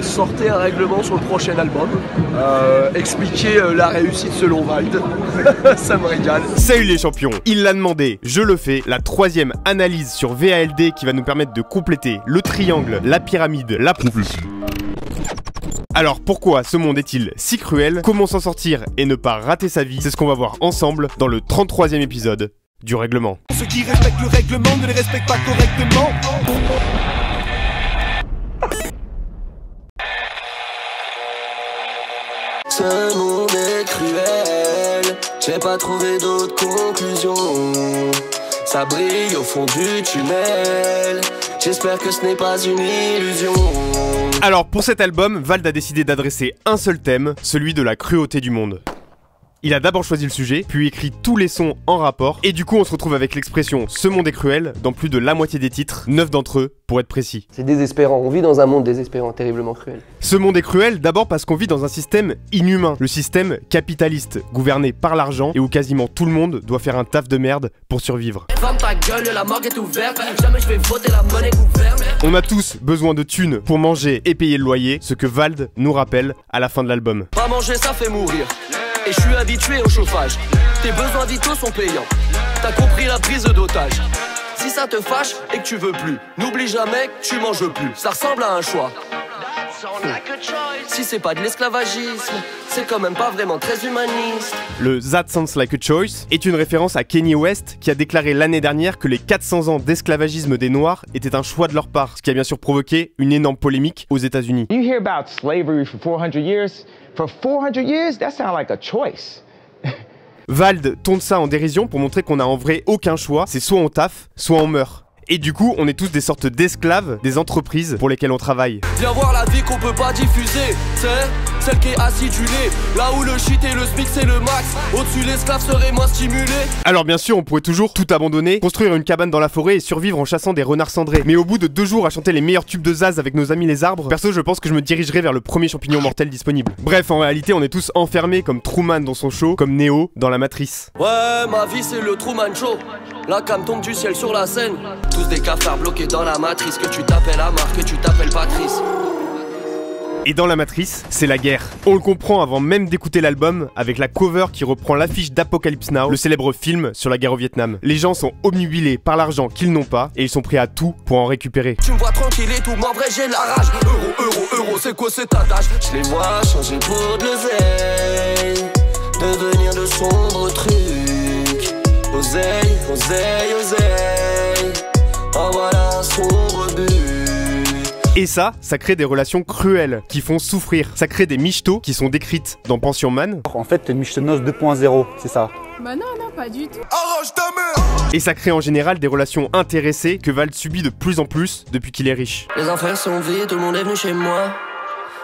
sortez un règlement sur le prochain album, expliquez la réussite selon Vald, ça me régale. Salut les champions, il l'a demandé, je le fais, la troisième analyse sur VALD qui va nous permettre de compléter le triangle, la pyramide, la prophétie. Alors pourquoi ce monde est-il si cruel? Comment s'en sortir et ne pas rater sa vie? C'est ce qu'on va voir ensemble dans le 33e épisode du règlement. Ceux qui respectent le règlement ne les respectent pas correctement. Ce monde est cruel, j'ai pas trouvé d'autre conclusion. Ça brille au fond du tunnel, j'espère que ce n'est pas une illusion. Alors pour cet album, Vald a décidé d'adresser un seul thème, celui de la cruauté du monde. Il a d'abord choisi le sujet, puis écrit tous les sons en rapport, et du coup on se retrouve avec l'expression « ce monde est cruel » dans plus de la moitié des titres, 9 d'entre eux pour être précis. C'est désespérant, on vit dans un monde désespérant, terriblement cruel. Ce monde est cruel d'abord parce qu'on vit dans un système inhumain, le système capitaliste, gouverné par l'argent et où quasiment tout le monde doit faire un taf de merde pour survivre. Ferme ta gueule, la morgue est ouverte, jamais je vais voter la monnaie gouverne. On a tous besoin de thunes pour manger et payer le loyer, ce que Vald nous rappelle à la fin de l'album. Pas manger ça fait mourir. Et je suis habitué au chauffage. Tes besoins vitaux sont payants. T'as compris la prise d'otage. Si ça te fâche et que tu veux plus, n'oublie jamais que tu manges plus. Ça ressemble à un choix. Si c'est pas de l'esclavagisme, c'est quand même pas vraiment très humaniste. Le That Sounds Like a Choice est une référence à Kanye West qui a déclaré l'année dernière que les 400 ans d'esclavagisme des Noirs étaient un choix de leur part, ce qui a bien sûr provoqué une énorme polémique aux États-Unis. You hear about slavery for 400 years? For 400 years, that sounds like a choice. Vald tourne ça en dérision pour montrer qu'on a en vrai aucun choix, c'est soit on taffe, soit on meurt. Et du coup, on est tous des sortes d'esclaves des entreprises pour lesquelles on travaille. Viens voir la vie qu'on peut pas diffuser, c'est celle qui est acidulée. Là où le shit et le SMIC c'est le max, au-dessus l'esclave serait moins stimulé. Alors bien sûr, on pourrait toujours tout abandonner, construire une cabane dans la forêt et survivre en chassant des renards cendrés. Mais au bout de 2 jours à chanter les meilleurs tubes de Zaz avec nos amis les arbres, perso je pense que je me dirigerai vers le premier champignon mortel disponible. Bref, en réalité on est tous enfermés comme Truman dans son show, comme Neo dans la Matrice. Ouais, ma vie c'est le Truman Show. La cam tombe du ciel sur la scène. Tous des cafards bloqués dans la matrice. Que tu t'appelles Amar, que tu t'appelles Patrice. Et dans la Matrice, c'est la guerre. On le comprend avant même d'écouter l'album, avec la cover qui reprend l'affiche d'Apocalypse Now, le célèbre film sur la guerre au Vietnam. Les gens sont obnubilés par l'argent qu'ils n'ont pas, et ils sont prêts à tout pour en récupérer. Tu me vois tranquille et tout, mais en vrai j'ai de la rage. Euro, c'est quoi cette attache? Je les vois changer pour de l'oseille, devenir de sombres trucs. Oseille, en voilà un sombre but. Et ça crée des relations cruelles qui font souffrir. Ça crée des michtos qui sont décrites dans Pension Man. En fait, t'es une michtonose 2.0, c'est ça? Bah non, pas du tout. Arrange ta mère. Et ça crée en général des relations intéressées que Vald subit de plus en plus depuis qu'il est riche. Les enfers sont vides, tout le monde est venu chez moi.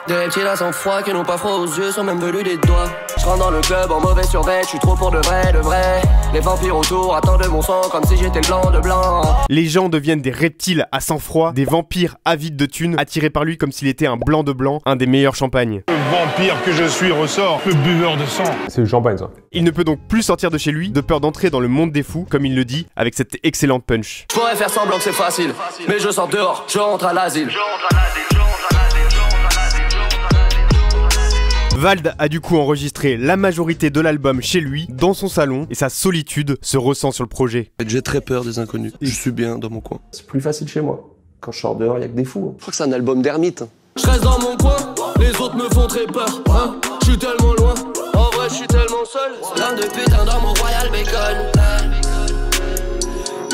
Des reptiles à sang froid qui n'ont pas froid aux yeux, sont même velus des doigts. Je rentre dans le club en mauvais survêt, je suis trop pour de vrai, de vrai. Les vampires autour attendent de mon sang comme si j'étais le blanc de blanc. Les gens deviennent des reptiles à sang froid, des vampires avides de thunes, attirés par lui comme s'il était un blanc de blanc, un des meilleurs champagnes. Le vampire que je suis ressort, le buveur de sang. C'est du champagne ça. Il ne peut donc plus sortir de chez lui, de peur d'entrer dans le monde des fous, comme il le dit, avec cette excellente punch. Je pourrais faire semblant que c'est facile, mais je sors dehors, je rentre à l'asile. Vald a du coup enregistré la majorité de l'album chez lui, dans son salon, et sa solitude se ressent sur le projet. J'ai très peur des inconnus, je suis bien dans mon coin. C'est plus facile chez moi. Quand je sors dehors, y'a que des fous. Je crois que c'est un album d'ermite. Je reste dans mon coin, les autres me font très peur, hein. Je suis tellement loin, en vrai je suis tellement seul. Plein de putain dans mon Royal Bacon.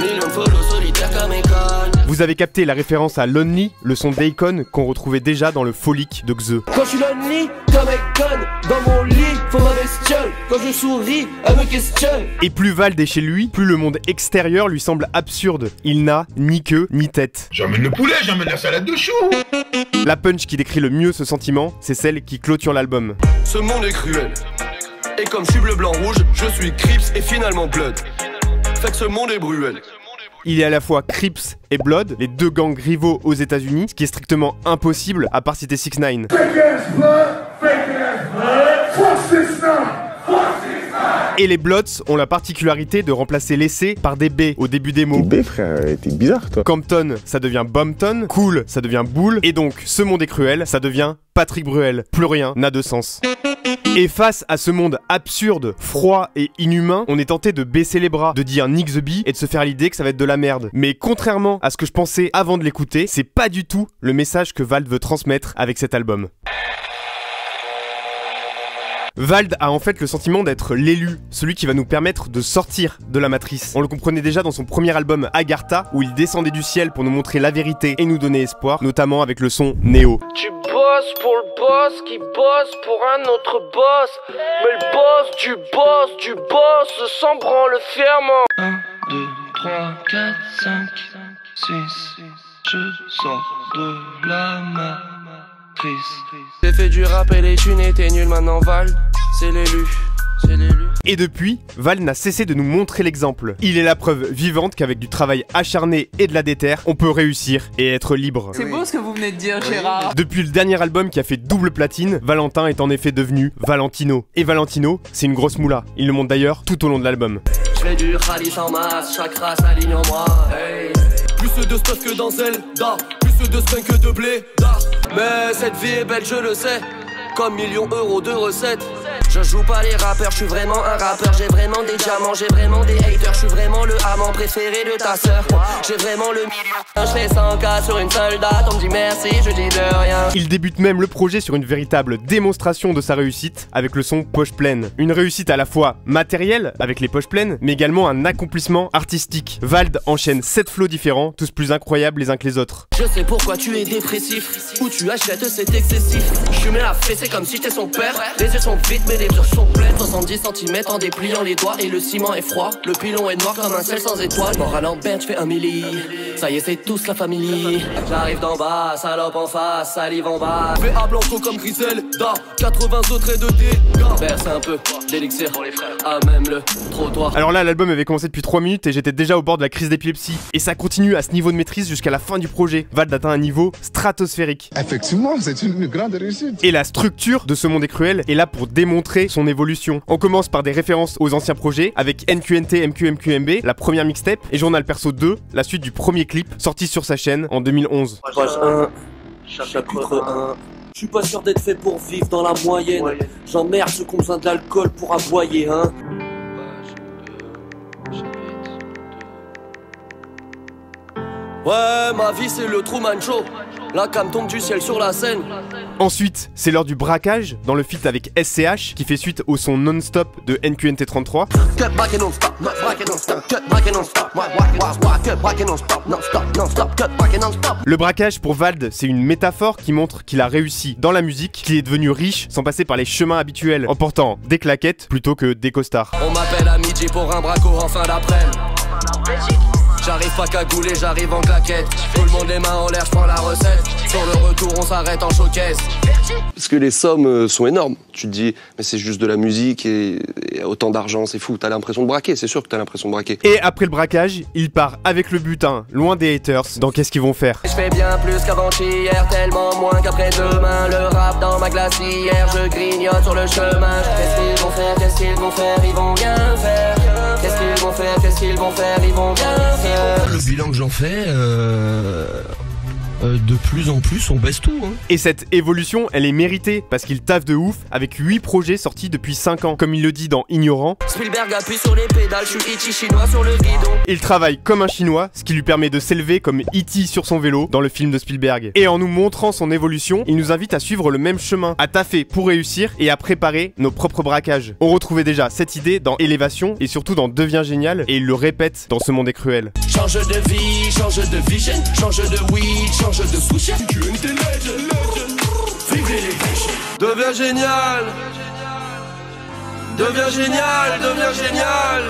Millions de follow solitaires comme école. Vous avez capté la référence à Lonely, le son d'Akon qu'on retrouvait déjà dans le Folique de Xe. Quand je suis lonely, comme Akon, dans mon lit, faut ma bestiole. Quand je souris, elle me questionne. Et plus Vald est chez lui, plus le monde extérieur lui semble absurde. Il n'a ni queue, ni tête. J'emmène le poulet, j'emmène la salade de choux. La punch qui décrit le mieux ce sentiment, c'est celle qui clôture l'album. Ce monde est cruel. Et comme je suis bleu, blanc, rouge, je suis Crips et finalement Blood. Fait que ce monde est bruel. Il est à la fois Crips et Blood, les deux gangs rivaux aux États-Unis, ce qui est strictement impossible à part citer 6ix9ine. Et les Bloods ont la particularité de remplacer les C par des B au début des mots. B, frère, t'es bizarre, toi. Compton, ça devient Bompton. Cool, ça devient Bull. Et donc, ce monde est cruel, ça devient Patrick Bruel. Plus rien n'a de sens. Et face à ce monde absurde, froid et inhumain, on est tenté de baisser les bras, de dire Nick the Bee et de se faire l'idée que ça va être de la merde. Mais contrairement à ce que je pensais avant de l'écouter, c'est pas du tout le message que Vald veut transmettre avec cet album. Vald a en fait le sentiment d'être l'élu, celui qui va nous permettre de sortir de la matrice. On le comprenait déjà dans son premier album Agartha, où il descendait du ciel pour nous montrer la vérité et nous donner espoir, notamment avec le son Néo. Tu bosses pour le boss qui bosse pour un autre boss. Mais le boss du boss s'en branle fièrement. 1, 2, 3, 4, 5, 6. Je sors de la matrice. J'ai fait du rap et les thunes étaient nulles, maintenant Val, c'est l'élu. Et depuis, Val n'a cessé de nous montrer l'exemple. Il est la preuve vivante qu'avec du travail acharné et de la déterre, on peut réussir et être libre. C'est beau ce que vous venez de dire, Gérard. Depuis le dernier album qui a fait double platine, Valentin est en effet devenu Valentino. Et Valentino, c'est une grosse moula. Il le montre d'ailleurs tout au long de l'album. Je fais du rallye en masse, chaque race aligne en moi. Hey. Plus de stuff que dans Zelda, plus de spin que de blé. Mais cette vie est belle, je le sais. Comme millions d'euros de recettes. Je joue pas les rappeurs, je suis vraiment un rappeur. J'ai vraiment des diamants, j'ai vraiment des haters. Je suis vraiment le amant préféré de ta sœur. J'ai vraiment le million. Je fais 100K sur une seule date, on me dit merci, je dis de rien. Il débute même le projet sur une véritable démonstration de sa réussite avec le son Poche Pleine. Une réussite à la fois matérielle avec les poches pleines, mais également un accomplissement artistique. Vald enchaîne 7 flows différents, tous plus incroyables les uns que les autres. Je sais pourquoi tu es dépressif, où tu achètes c'est excessif. Je suis mis à fesser comme si j'étais son père. Les yeux sont vides mais les brioches sont pleines. 70 cm en dépliant les doigts et le ciment est froid. Le pilon est noir comme un ciel sans étoile. Mort à Lambert, je fais un milli. Ça y est, c'est tous la famille. J'arrive d'en bas, salope en face, salive en bas. Fais à blanco comme Griselda, 80 autres et de dégâts. Verse un peu d'élixir pour les frères, à même le trottoir. Alors là, l'album avait commencé depuis 3 minutes et j'étais déjà au bord de la crise d'épilepsie. Et ça continue à ce niveau de maîtrise jusqu'à la fin du projet. Vald atteint un niveau stratosphérique. Effectivement, c'est une grande réussite. Et la structure de ce monde est cruel est là pour démontrer son évolution. On commence par des références aux anciens projets avec NQNT MQMQMB, la première mixtape, et Journal Perso 2, la suite du premier clip sorti sur sa chaîne en 2011. Page 1, chapitre 1. Je suis pas sûr d'être fait pour vivre dans la moyenne. J'emmerde ceux qui ont besoin de l'alcool pour aboyer, hein. Ouais, ma vie c'est le Truman Show. La cam tombe du ciel sur la scène. Ensuite, c'est l'heure du braquage dans le feat avec SCH qui fait suite au son non-stop de NQNT33. Le braquage pour Vald, c'est une métaphore qui montre qu'il a réussi dans la musique, qu'il est devenu riche sans passer par les chemins habituels, en portant des claquettes plutôt que des costards. On m'appelle à midi pour un braco en fin d'après-midi. J'arrive pas cagoulé, j'arrive en claquette. Tout le monde les mains en l'air, je prends la recette. Sur le retour, on s'arrête en showcase. Parce que les sommes sont énormes. Tu te dis, mais c'est juste de la musique et autant d'argent, c'est fou. T'as l'impression de braquer, c'est sûr que t'as l'impression de braquer. Et après le braquage, il part avec le butin, loin des haters, dans Qu'est-ce qu'ils vont faire. Je fais bien plus qu'avant-hier, tellement moins qu'après-demain. Le rap dans ma glacière, je grignote sur le chemin. Qu'est-ce qu'ils vont faire, qu'est-ce qu'ils vont faire, ils vont rien faire. Qu'est-ce qu'ils vont faire, qu'est-ce qu'ils vont faire, ils vont rien faire. Le bilan que j'en fais, de plus en plus, on baisse tout. Hein. Et cette évolution, elle est méritée parce qu'il taffe de ouf avec 8 projets sortis depuis 5 ans. Comme il le dit dans Ignorant, Spielberg appuie sur les pédales, je suis Ichi chinois sur le guidon. Il travaille comme un chinois, ce qui lui permet de s'élever comme E.T. sur son vélo dans le film de Spielberg. Et en nous montrant son évolution, il nous invite à suivre le même chemin, à taffer pour réussir et à préparer nos propres braquages. On retrouvait déjà cette idée dans Élévation et surtout dans Devient Génial, et il le répète dans Ce Monde est cruel. Change de vie, change de vision, change de weed, change de sushi. Deviens génial. Deviens génial, deviens génial.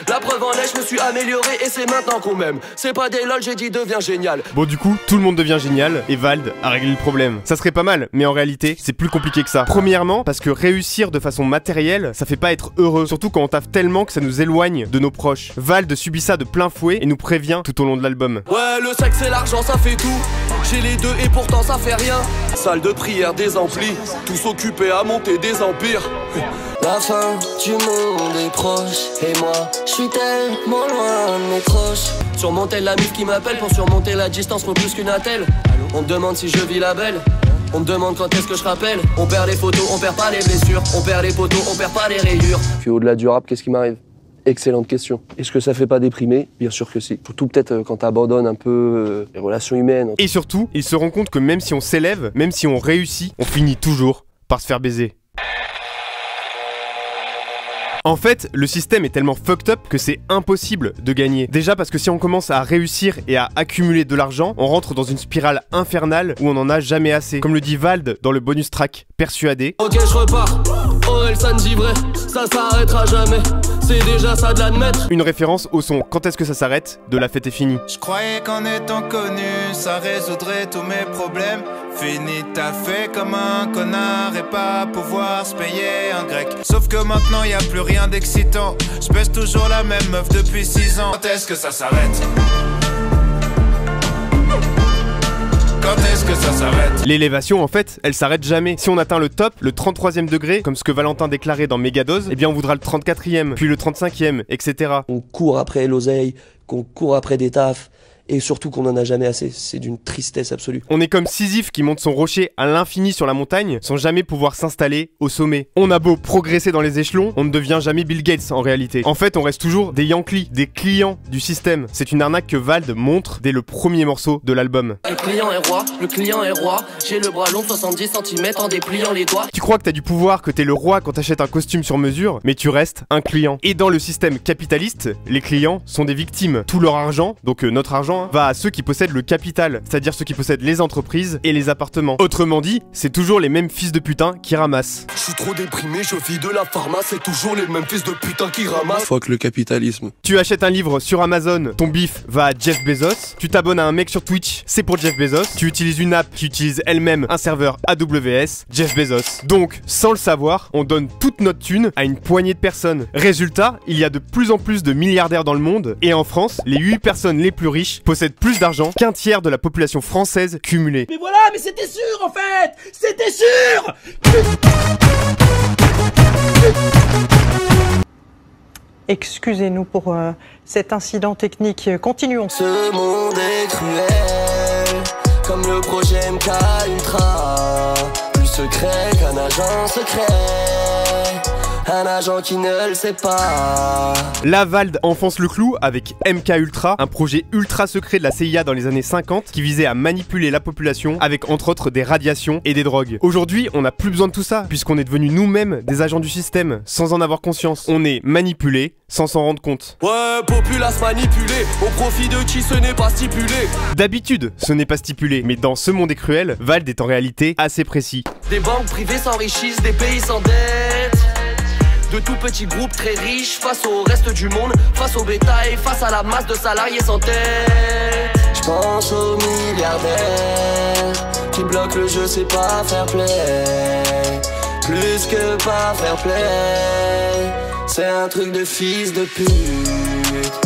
La preuve en est, je me suis amélioré et c'est maintenant qu'on m'aime. C'est pas des lol, j'ai dit deviens génial. Bon, du coup, tout le monde devient génial et Vald a réglé le problème. Ça serait pas mal, mais en réalité, c'est plus compliqué que ça. Premièrement, parce que réussir de façon matérielle, ça fait pas être heureux, surtout quand on taffe tellement que ça nous éloigne de nos proches. Vald subit ça de plein fouet et nous prévient tout au long de l'album. Ouais, le sexe et l'argent, ça fait tout. J'ai les deux et pourtant ça fait rien. Salle de prière, des amplis, tous occupés à monter des empires. La fin du monde est proche. Et moi, je suis tellement loin de mes proches. Surmonter la mif qui m'appelle pour surmonter la distance, faut plus qu'une attelle. On me demande si je vis la belle. On me demande quand est-ce que je rappelle. On perd les photos, on perd pas les blessures. On perd les poteaux, on perd pas les rayures. Puis au-delà du rap, qu'est-ce qui m'arrive? Excellente question. Est-ce que ça fait pas déprimer? Bien sûr que si. Surtout peut-être quand t'abandonnes un peu les relations humaines. Et surtout, il se rend compte que même si on s'élève, même si on réussit, on finit toujours par se faire baiser. En fait, le système est tellement fucked up que c'est impossible de gagner. Déjà parce que si on commence à réussir et à accumuler de l'argent, on rentre dans une spirale infernale où on n'en a jamais assez. Comme le dit Vald dans le bonus track Persuadé. Ok, je repars. Orelsan dit vrai, ça s'arrêtera jamais. C'est déjà ça de l'admettre. Une référence au son Quand est-ce que ça s'arrête de La fête est finie. Je croyais qu'en étant connu, ça résoudrait tous mes problèmes. Fini ta fait comme un connard et pas pouvoir se payer un grec. Sauf que maintenant y a plus rien d'excitant. Je pèse toujours la même meuf depuis 6 ans. Quand est-ce que ça s'arrête? Quand est-ce que ça s'arrête? L'élévation, en fait, elle s'arrête jamais. Si on atteint le top, le 33e degré, comme ce que Valentin déclarait dans Megadose, eh bien on voudra le 34e, puis le 35e, etc. On court après l'oseille, qu'on court après des tafs. Et surtout qu'on en a jamais assez, c'est d'une tristesse absolue. On est comme Sisyphe qui monte son rocher à l'infini sur la montagne sans jamais pouvoir s'installer au sommet. On a beau progresser dans les échelons, on ne devient jamais Bill Gates en réalité. En fait, on reste toujours des Yankees, des clients du système. C'est une arnaque que Vald montre dès le premier morceau de l'album. Le client est roi, j'ai le bras long 70 cm en dépliant les doigts. Tu crois que t'as du pouvoir, que t'es le roi quand t'achètes un costume sur mesure, mais tu restes un client. Et dans le système capitaliste, les clients sont des victimes. Tout leur argent, donc notre argent, va à ceux qui possèdent le capital, c'est-à-dire ceux qui possèdent les entreprises et les appartements. Autrement dit, c'est toujours les mêmes fils de putain qui ramassent. Je suis trop déprimé, je vis de la pharma, c'est toujours les mêmes fils de putain qui ramassent. Fuck le capitalisme. Tu achètes un livre sur Amazon, ton bif va à Jeff Bezos. Tu t'abonnes à un mec sur Twitch, c'est pour Jeff Bezos. Tu utilises une app qui utilise elle-même un serveur AWS, Jeff Bezos. Donc, sans le savoir, on donne toute notre thune à une poignée de personnes. Résultat, il y a de plus en plus de milliardaires dans le monde, et en France, les 8 personnes les plus riches possèdent plus d'argent qu'un tiers de la population française cumulée. Mais voilà, mais c'était sûr en fait! C'était sûr! Excusez-nous pour cet incident technique. Continuons. Ce monde est cruel, comme le projet MK Ultra. Plus secret qu'un agent secret. Un agent qui ne le sait pas. La Vald enfonce le clou avec MK Ultra, un projet ultra secret de la CIA dans les années 50 qui visait à manipuler la population avec entre autres des radiations et des drogues. Aujourd'hui, on n'a plus besoin de tout ça puisqu'on est devenus nous-mêmes des agents du système sans en avoir conscience. On est manipulés sans s'en rendre compte. Ouais, populace manipulée, au profit de qui ce n'est pas stipulé. D'habitude, ce n'est pas stipulé, mais dans Ce monde est cruel, Vald est en réalité assez précis. Des banques privées s'enrichissent, des pays s'endettent. De tout petits groupes très riches face au reste du monde, face au bétail, face à la masse de salariés sans tête. J'pense aux milliardaires qui bloquent le jeu, c'est pas fair play. Plus que pas fair play, c'est un truc de fils de pute.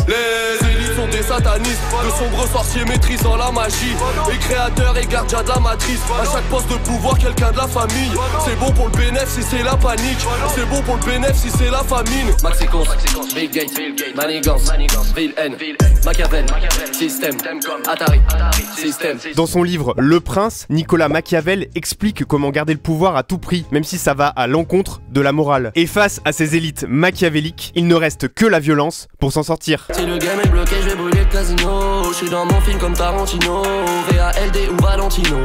Les élites sont des satanistes, de sombres sorciers maîtrisant la magie. Les créateurs et gardiens de la matrice, à chaque poste de pouvoir quelqu'un de la famille. C'est bon pour le bénéf si c'est la panique, c'est bon pour le bénéf si c'est la famine. Maxicons, Bill Gates, Manigance, Villain, Machiavel, Système, Atari, Système. Dans son livre Le Prince, Nicolas Machiavel explique comment garder le pouvoir à tout prix, même si ça va à l'encontre de la morale. Et face à ces élites machiavéliques, il ne reste que la violence pour s'en sortir. Si le game est bloqué, je vais brûler le casino. Je suis dans mon film comme Tarantino, VALD ou Valentino.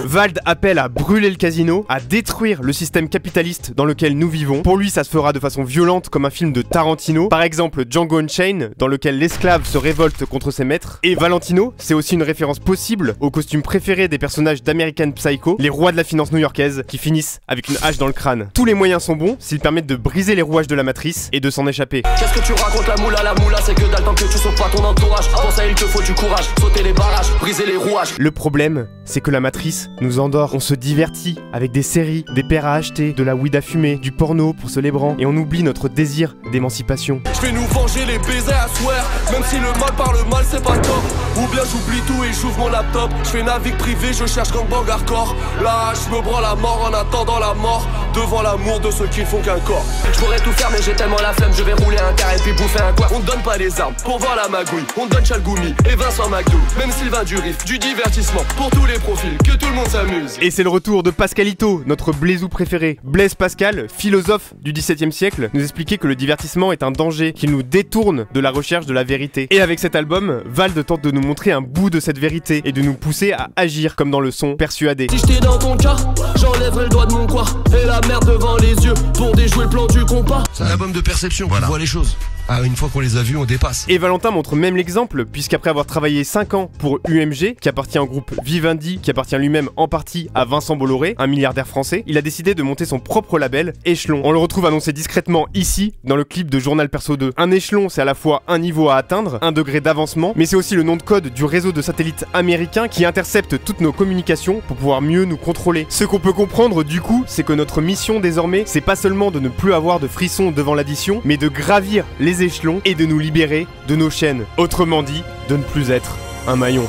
Vald appelle à brûler le casino, à détruire le système capitaliste dans lequel nous vivons. Pour lui, ça se fera de façon violente comme un film de Tarantino. Par exemple, Django Unchained, dans lequel l'esclave se révolte contre ses maîtres. Et Valentino, c'est aussi une référence possible au costume préféré des personnages d'American Psycho, les rois de la finance new-yorkaise, qui finissent avec une hache dans le crâne. Tous les moyens sont bons s'ils permettent de briser les rouages de la matrice et de s'en échapper. Qu'est-ce que tu racontes la moula, c'est que dalle tant que tu sauves pas ton entourage. Pour ça il te faut du courage, sauter les barrages, briser les rouages. Le problème, c'est que la matrice nous endort. On se divertit avec des séries, des paires à acheter, de la weed à fumer, du porno pour se lébrant, et on oublie notre désir d'émancipation. Je vais nous venger les baisers à swear, même si le mal par le mal c'est pas top. Ou bien j'oublie tout et j'ouvre mon laptop. Je fais navigue privé, je cherche gangbang hardcore. Là je me branle la mort en attendant la mort. devant l'amour de ceux qui font qu'un corps. Je pourrais tout faire mais j'ai tellement la flemme, je vais rouler un car et puis bouffer un quoi. On ne donne pas les armes pour voir la magouille, on donne Chalgoumi et Vincent McDoux. Même Sylvain Durif, du divertissement pour tous les profils, que tout le monde s'amuse. Et c'est le retour de Pascalito, notre Blaisou préféré. Blaise Pascal, philosophe du XVIIe siècle, nous expliquait que le divertissement est un danger, qu'il nous détourne de la recherche de la vérité. Et avec cet album, Vald tente de nous montrer un bout de cette vérité et de nous pousser à agir comme dans le son Persuadé. Si j'étais dans ton cas, j'enlèverais le doigt de mon quoi et la merde devant les yeux pour déjouer le plan du compas. C'est un album de perception, voilà. Tu vois les choses. Ah, une fois qu'on les a vus, on dépasse. Et Valentin montre même l'exemple, puisqu'après avoir travaillé 5 ans pour UMG, qui appartient au groupe Vivendi, qui appartient lui-même en partie à Vincent Bolloré, un milliardaire français, il a décidé de monter son propre label, Échelon. On le retrouve annoncé discrètement ici, dans le clip de Journal Perso 2. Un échelon, c'est à la fois un niveau à atteindre, un degré d'avancement, mais c'est aussi le nom de code du réseau de satellites américains qui intercepte toutes nos communications pour pouvoir mieux nous contrôler. Ce qu'on peut comprendre du coup, c'est que notre mission désormais, c'est pas seulement de ne plus avoir de frissons devant l'addition, mais de gravir les échelons et de nous libérer de nos chaînes. Autrement dit, de ne plus être un maillon.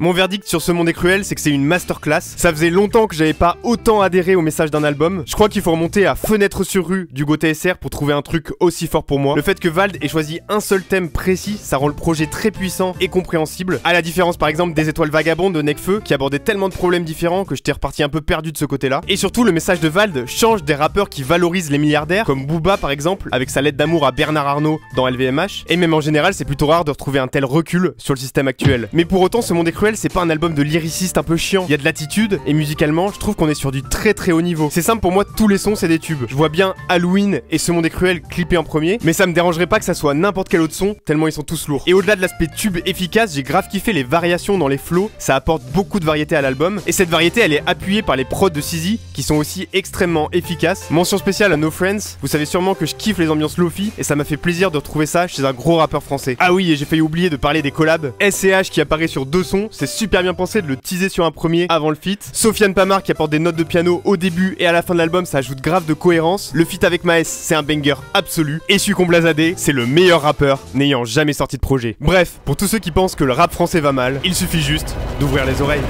Mon verdict sur Ce Monde est Cruel, c'est que c'est une masterclass. Ça faisait longtemps que j'avais pas autant adhéré au message d'un album. Je crois qu'il faut remonter à Fenêtre sur rue du GoTSR pour trouver un truc aussi fort pour moi. Le fait que Vald ait choisi un seul thème précis, ça rend le projet très puissant et compréhensible. À la différence par exemple des Étoiles Vagabondes de Nekfeu, qui abordait tellement de problèmes différents que j'étais reparti un peu perdu de ce côté-là. Et surtout, le message de Vald change des rappeurs qui valorisent les milliardaires, comme Booba par exemple, avec sa lettre d'amour à Bernard Arnault dans LVMH. Et même en général, c'est plutôt rare de retrouver un tel recul sur le système actuel. Mais pour autant, Ce Monde est Cruel, c'est pas un album de lyriciste un peu chiant. Il y a de l'attitude et musicalement, je trouve qu'on est sur du très très haut niveau. C'est simple pour moi, tous les sons c'est des tubes. Je vois bien Halloween et Ce Monde est Cruel clippés en premier, mais ça me dérangerait pas que ça soit n'importe quel autre son, tellement ils sont tous lourds. Et au-delà de l'aspect tube efficace, j'ai grave kiffé les variations dans les flows, ça apporte beaucoup de variété à l'album, et cette variété elle est appuyée par les prods de Sizi, qui sont aussi extrêmement efficaces. Mention spéciale à No Friends, vous savez sûrement que je kiffe les ambiances lofi, et ça m'a fait plaisir de retrouver ça chez un gros rappeur français. Ah oui, et j'ai failli oublier de parler des collabs. SCH qui apparaît sur 2 sons, c'est super bien pensé de le teaser sur un premier avant le feat. Sofiane Pamar qui apporte des notes de piano au début et à la fin de l'album, ça ajoute grave de cohérence. Le feat avec Maes, c'est un banger absolu. Et Sucombe Blazadé, c'est le meilleur rappeur n'ayant jamais sorti de projet. Bref, pour tous ceux qui pensent que le rap français va mal, il suffit juste d'ouvrir les oreilles.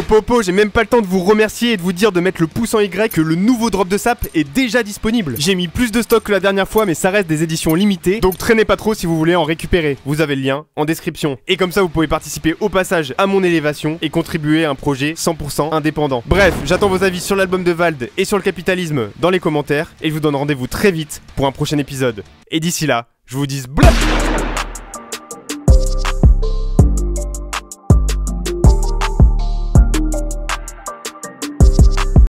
Popo, j'ai même pas le temps de vous remercier et de vous dire de mettre le pouce en Y que le nouveau drop de Sap est déjà disponible. J'ai mis plus de stock que la dernière fois mais ça reste des éditions limitées, donc traînez pas trop si vous voulez en récupérer. Vous avez le lien en description. Et comme ça vous pouvez participer au passage à mon élévation et contribuer à un projet 100% indépendant. Bref, j'attends vos avis sur l'album de Vald et sur le capitalisme dans les commentaires et je vous donne rendez-vous très vite pour un prochain épisode. Et d'ici là, je vous dis bluff.